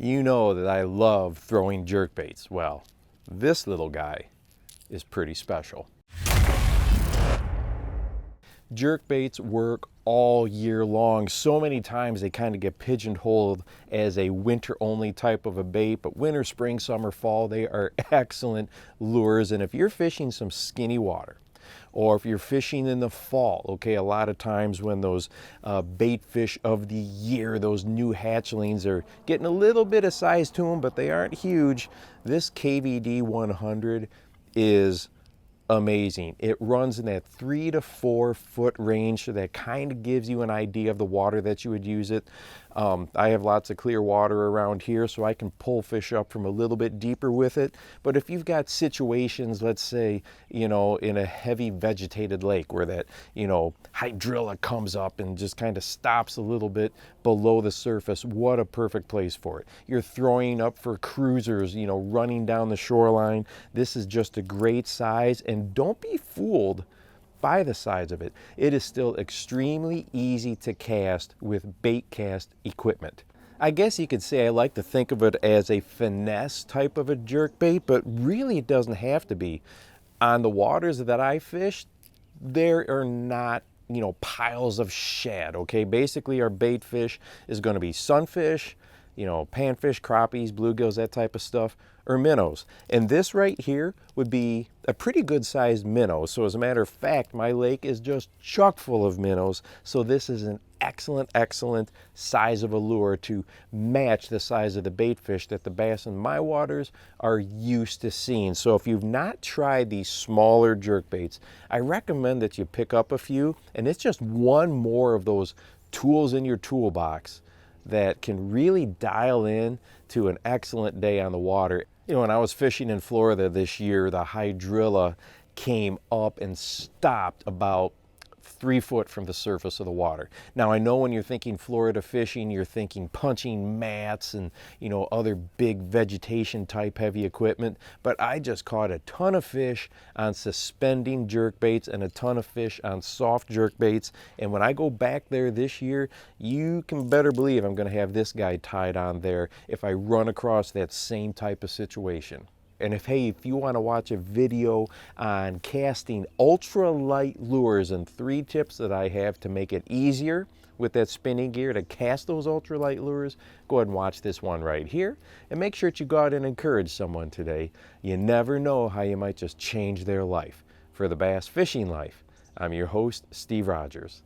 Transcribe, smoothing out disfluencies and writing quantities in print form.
You know that I love throwing jerkbaits. Well, this little guy is pretty special. Jerkbaits work all year long. So many times they kind of get pigeonholed as a winter-only type of a bait, but winter, spring, summer, fall, they are excellent lures. And if you're fishing some skinny water, or if you're fishing in the fall, okay, a lot of times when those bait fish of the year, those new hatchlings are getting a little bit of size to them, but they aren't huge, this KVD 100 is amazing. It runs in that 3 to 4 foot range, so that kind of gives you an idea of the water that you would use it. I have lots of clear water around here, so I can pull fish up from a little bit deeper with it. But if you've got situations, let's say, you know, in a heavy vegetated lake where that, you know, hydrilla comes up and just kind of stops a little bit below the surface, what a perfect place for it. You're throwing up for cruisers, you know, running down the shoreline. This is just a great size, and don't be fooled by the size of it. It is still extremely easy to cast with bait cast equipment. I guess you could say I like to think of it as a finesse type of a jerkbait, but really it doesn't have to be. On the waters that I fish, there are not, you know, piles of shad, okay? Basically our bait fish is going to be sunfish, you know, panfish, crappies, bluegills, that type of stuff, or minnows. And this right here would be a pretty good sized minnow. So as a matter of fact, my lake is just chock full of minnows. So this is an excellent size of a lure to match the size of the bait fish that the bass in my waters are used to seeing. So if you've not tried these smaller jerkbaits, I recommend that you pick up a few, and it's just one more of those tools in your toolbox that can really dial in to an excellent day on the water. You know, when I was fishing in Florida this year, the hydrilla came up and stopped about 3 foot from the surface of the water. Now I know when you're thinking Florida fishing, you're thinking punching mats and, you know, other big vegetation type heavy equipment, but I just caught a ton of fish on suspending jerkbaits and a ton of fish on soft jerkbaits. And when I go back there this year, you can better believe I'm going to have this guy tied on there if I run across that same type of situation. And if you want to watch a video on casting ultralight lures and 3 tips that I have to make it easier with that spinning gear to cast those ultralight lures, go ahead and watch this one right here. And make sure that you go out and encourage someone today. You never know how you might just change their life. For the Bass Fishing Life, I'm your host, Steve Rogers.